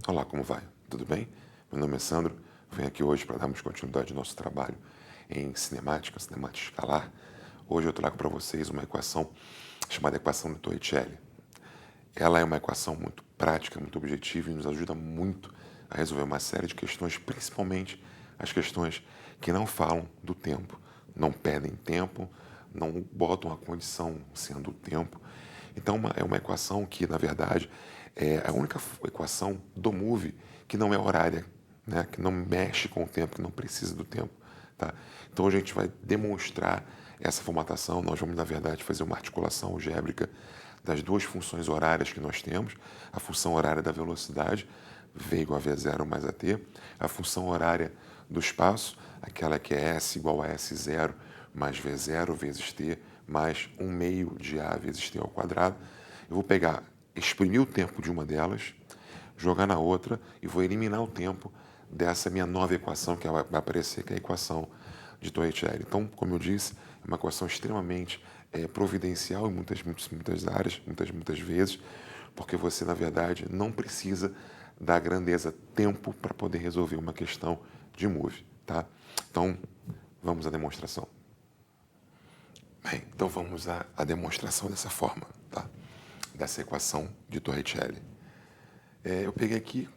Olá, como vai? Tudo bem? Meu nome é Sandro, venho aqui hoje para darmos continuidade ao nosso trabalho em cinemática escalar. Hoje eu trago para vocês uma equação chamada equação de Torricelli. Ela é uma equação muito prática, muito objetiva e nos ajuda muito a resolver uma série de questões, principalmente as questões que não falam do tempo, não pedem tempo, não botam a condição sendo o tempo. Então é uma equação que, na verdade, é a única equação do MOVE que não é horária, né? Que não mexe com o tempo, que não precisa do tempo. Tá? Então a gente vai demonstrar essa formatação, nós vamos, na verdade, fazer uma articulação algébrica das duas funções horárias que nós temos, a função horária da velocidade, v igual a v0 mais at, a função horária do espaço, aquela que é s igual a s0 mais v0 vezes t mais 1 meio de a vezes t ao quadrado. Eu vou pegar, exprimir o tempo de uma delas, jogar na outra e vou eliminar o tempo dessa minha nova equação que vai aparecer, que é a equação de Torricelli. Então, como eu disse, é uma equação extremamente providencial em muitas áreas, muitas vezes, porque você, na verdade, não precisa da grandeza tempo para poder resolver uma questão de MOVE, tá? Então, vamos à demonstração. Bem, então vamos à demonstração dessa forma, tá? Dessa equação de Torricelli. Eu peguei aqui,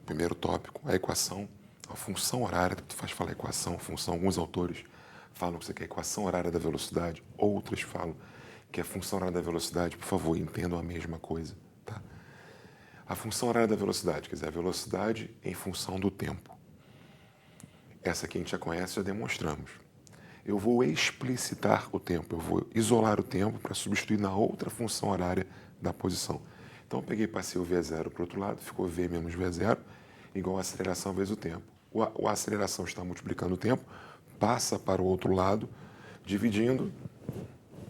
primeiro tópico, a equação, a função horária, tu faz falar equação, função, alguns autores falam que isso aqui é a equação horária da velocidade, outros falam que é a função horária da velocidade. Por favor, entendam a mesma coisa, tá? A função horária da velocidade, quer dizer, a velocidade em função do tempo. Essa aqui a gente já conhece, já demonstramos. Eu vou explicitar o tempo, eu vou isolar o tempo para substituir na outra função horária da posição. Então, eu peguei, passei o V0 para o outro lado, ficou V menos V0, igual a aceleração vezes o tempo. A aceleração está multiplicando o tempo, passa para o outro lado, dividindo.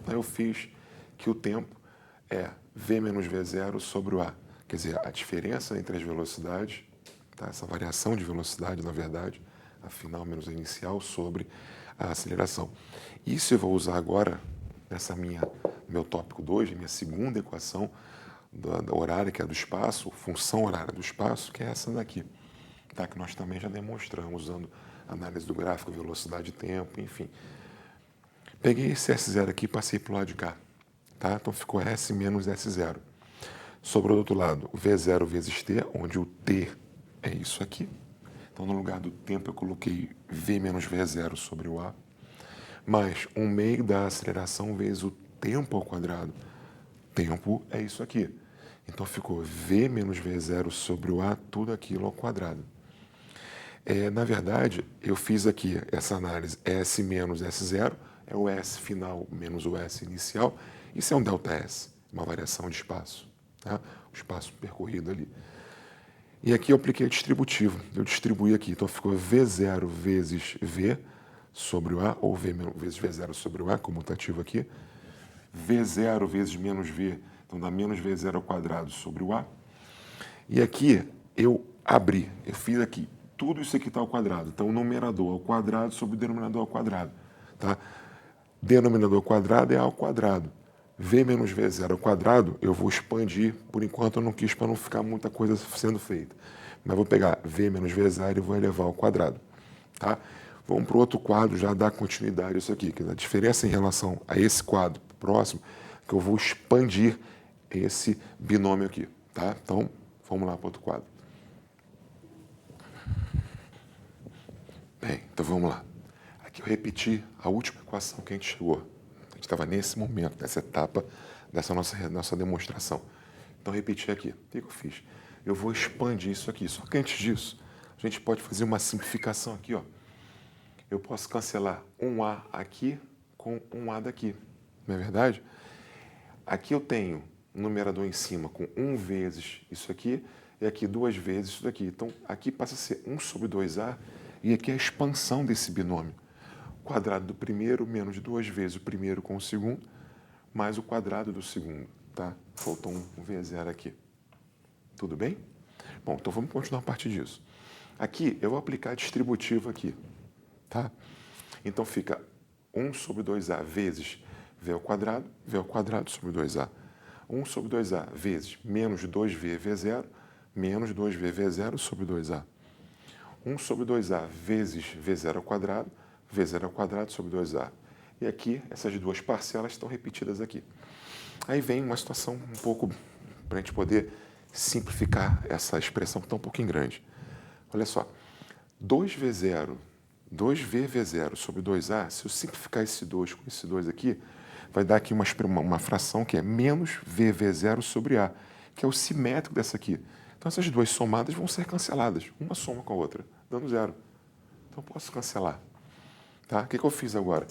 Aí eu fiz que o tempo é V menos V0 sobre o A. Quer dizer, a diferença entre as velocidades, tá? Essa variação de velocidade, na verdade, a final menos a inicial, sobre a aceleração. Isso eu vou usar agora nessa meu tópico 2, minha segunda equação da horária, que é do espaço, função horária do espaço, que é essa daqui, tá? Que nós também já demonstramos usando análise do gráfico, velocidade e tempo, enfim. Peguei esse S0 aqui e passei para o lado de cá, tá? Então ficou S menos S0. Sobrou do outro lado o V0 vezes T, onde o T é isso aqui. Então, no lugar do tempo, eu coloquei V menos V0 sobre o A, mais 1 meio da aceleração vezes o tempo ao quadrado. Tempo é isso aqui. Então, ficou V menos V0 sobre o A, tudo aquilo ao quadrado. Na verdade, eu fiz aqui essa análise S menos S0, é o S final menos o S inicial. Isso é um ΔS, uma variação de espaço, tá? O espaço percorrido ali. E aqui eu apliquei distributivo. Eu distribuí aqui. Então ficou V0 vezes V sobre o A, ou V vezes V0 sobre o A, comutativo aqui. V0 vezes menos V, então dá menos V0 ao quadrado sobre o A. E aqui eu abri, eu fiz aqui, tudo isso aqui está ao quadrado. Então o numerador ao quadrado sobre o denominador ao quadrado. Tá? Denominador ao quadrado é A ao quadrado. V menos V0 ao quadrado, eu vou expandir, por enquanto eu não quis para não ficar muita coisa sendo feita. Mas vou pegar V menos V0 e vou elevar ao quadrado. Tá? Vamos para o outro quadro, já dar continuidade a isso aqui, que é a diferença em relação a esse quadro próximo, que eu vou expandir esse binômio aqui. Tá? Então, vamos lá para o outro quadro. Bem, então vamos lá. Aqui eu repeti a última equação que a gente chegou. A gente estava nesse momento, nessa etapa dessa nossa demonstração. Então, repeti aqui. O que eu fiz? Eu vou expandir isso aqui. Só que antes disso, a gente pode fazer uma simplificação aqui, ó. Eu posso cancelar um A aqui com um A daqui. Não é verdade? Aqui eu tenho um numerador em cima com 1 vezes isso aqui e aqui 2 vezes isso daqui. Então, aqui passa a ser 1 sobre 2A e aqui é a expansão desse binômio. O quadrado do primeiro menos 2 vezes o primeiro com o segundo, mais o quadrado do segundo. Tá? Faltou um V0 aqui. Tudo bem? Bom, então vamos continuar a partir disso. Aqui eu vou aplicar distributivo aqui. Tá? Então fica 1 sobre 2A vezes V ao quadrado sobre 2A. 1 sobre 2A vezes menos 2V V0, menos 2VV0 sobre 2A. 1 sobre 2A vezes V0 ao quadrado, V0 ao quadrado sobre 2A. E aqui, essas duas parcelas estão repetidas aqui. Aí vem uma situação um pouco, para a gente poder simplificar essa expressão que está um pouquinho grande. Olha só, 2VV0 sobre 2A, se eu simplificar esse 2 com esse 2 aqui, vai dar aqui uma fração que é menos VV0 sobre A, que é o simétrico dessa aqui. Então, essas duas somadas vão ser canceladas, uma soma com a outra, dando zero. Então, eu posso cancelar. Tá? O que eu fiz agora?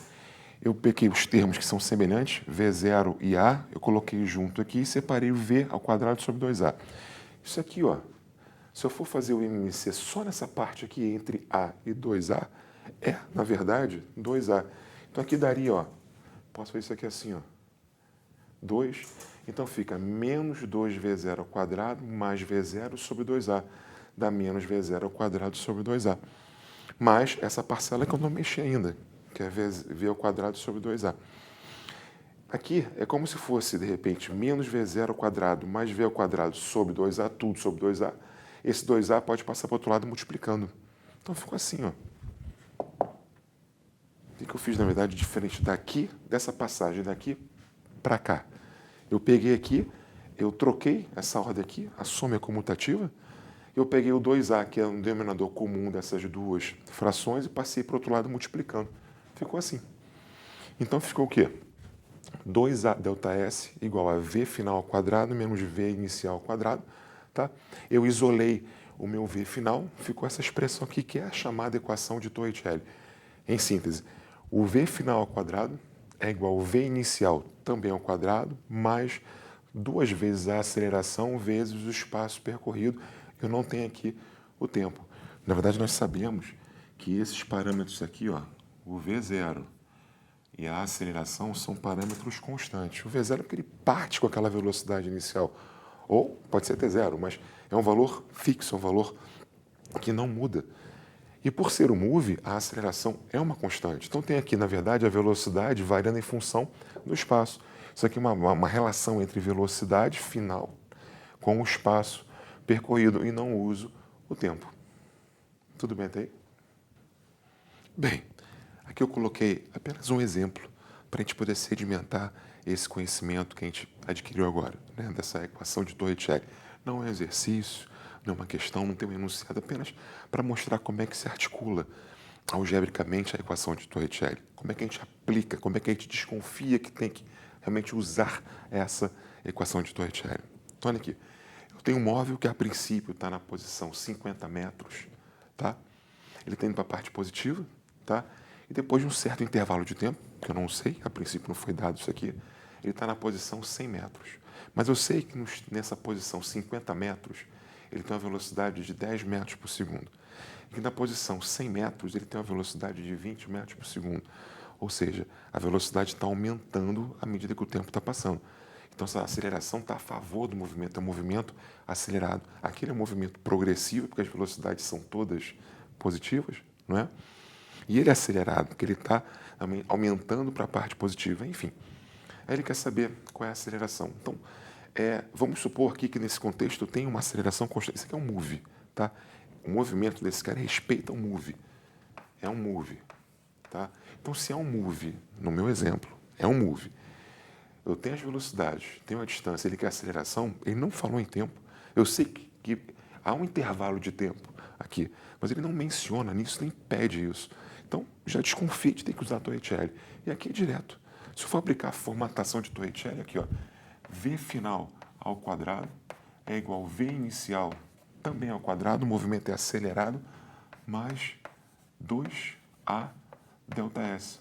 Eu peguei os termos que são semelhantes, V0 e A, eu coloquei junto aqui e separei o V ao quadrado sobre 2A. Isso aqui, ó, se eu for fazer o MMC só nessa parte aqui entre A e 2A, é, na verdade, 2A. Então, aqui daria, ó, posso fazer isso aqui assim, ó, 2, então fica menos 2V0 ao quadrado mais V0 sobre 2A, dá menos V0 ao quadrado sobre 2A. Mas essa parcela que eu não mexi ainda, que é V ao quadrado sobre 2A. Aqui é como se fosse, de repente, menos V0 ao quadrado mais V ao quadrado sobre 2A, tudo sobre 2A. Esse 2A pode passar para o outro lado multiplicando. Então ficou assim, ó. O que eu fiz, na verdade, diferente daqui, dessa passagem daqui para cá? Eu peguei aqui, eu troquei essa ordem aqui, a soma é comutativa, eu peguei o 2A, que é um denominador comum dessas duas frações, e passei para o outro lado multiplicando. Ficou assim. Então ficou o quê? 2A ΔS igual a V final ao quadrado menos V inicial ao quadrado. Tá? Eu isolei o meu V final, ficou essa expressão aqui, que é a chamada equação de Torricelli. Em síntese, o V final ao quadrado é igual ao V inicial também ao quadrado, mais 2 vezes a aceleração vezes o espaço percorrido. Eu não tenho aqui o tempo. Na verdade, nós sabemos que esses parâmetros aqui, ó, o V0 e a aceleração são parâmetros constantes. O V0 é porque ele parte com aquela velocidade inicial. Ou pode ser até zero, mas é um valor fixo, um valor que não muda. E por ser o move, a aceleração é uma constante. Então tem aqui, na verdade, a velocidade variando em função do espaço. Isso aqui é uma relação entre velocidade final com o espaço percorrido e não uso o tempo. Tudo bem até aí? Bem, aqui eu coloquei apenas um exemplo para a gente poder sedimentar esse conhecimento que a gente adquiriu agora, né, dessa equação de Torricelli. Não é um exercício, não é uma questão, não tem um enunciado, apenas para mostrar como é que se articula algebricamente a equação de Torricelli, como é que a gente aplica, como é que a gente desconfia que tem que realmente usar essa equação de Torricelli. Então, olha aqui, eu tenho um móvel que a princípio está na posição 50 metros, tá? Ele está indo para a parte positiva, tá? E depois de um certo intervalo de tempo, que eu não sei, a princípio não foi dado isso aqui, ele está na posição 100 metros. Mas eu sei que nessa posição 50 metros, ele tem uma velocidade de 10 metros por segundo. E que na posição 100 metros, ele tem uma velocidade de 20 metros por segundo. Ou seja, a velocidade está aumentando à medida que o tempo está passando. Então, essa aceleração está a favor do movimento, é um movimento acelerado. Aquele é um movimento progressivo, porque as velocidades são todas positivas, não é? E ele é acelerado, porque ele está aumentando para a parte positiva, enfim. Aí ele quer saber qual é a aceleração. Então, vamos supor aqui que nesse contexto tem uma aceleração constante. Isso aqui é um move, tá? O movimento desse cara respeita o move. É um move, tá? Então, se é um move, no meu exemplo, é um move. Eu tenho as velocidades, tenho a distância, ele quer a aceleração, ele não falou em tempo. Eu sei que há um intervalo de tempo aqui, mas ele não menciona nisso, nem pede isso. Então, já desconfie de ter que usar Torricelli. E aqui é direto. Se eu for aplicar a formatação de Torricelli, aqui, ó, V final ao quadrado é igual a V inicial também ao quadrado, o movimento é acelerado, mais 2A ΔS.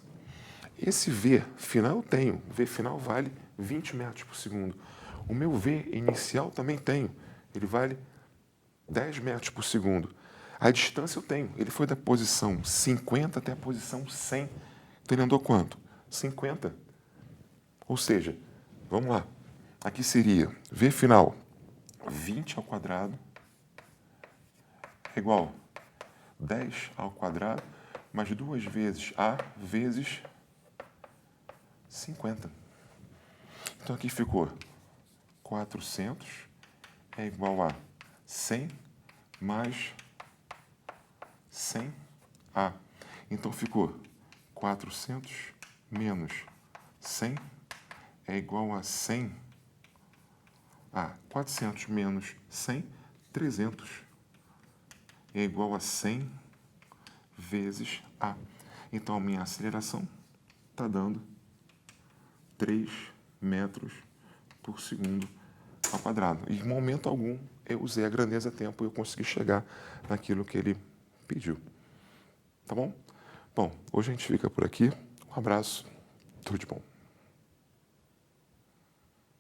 Esse V final eu tenho. V final vale 20 metros por segundo. O meu V inicial também tenho. Ele vale 10 metros por segundo. A distância eu tenho. Ele foi da posição 50 até a posição 100. Então ele andou quanto? 50. Ou seja, vamos lá. Aqui seria V final 20 ao quadrado é igual 10 ao quadrado mais 2 vezes A vezes 50. Então aqui ficou 400 é igual a 100 mais 100A. Então, ficou 400 menos 100 é igual a 100. 400 menos 100, 300. É igual a 100 vezes A. Então, a minha aceleração está dando 3 metros por segundo ao quadrado. E, em momento algum, eu usei a grandeza tempo e eu consegui chegar naquilo que ele pediu. Tá bom? Bom, hoje a gente fica por aqui. Um abraço. Tudo de bom.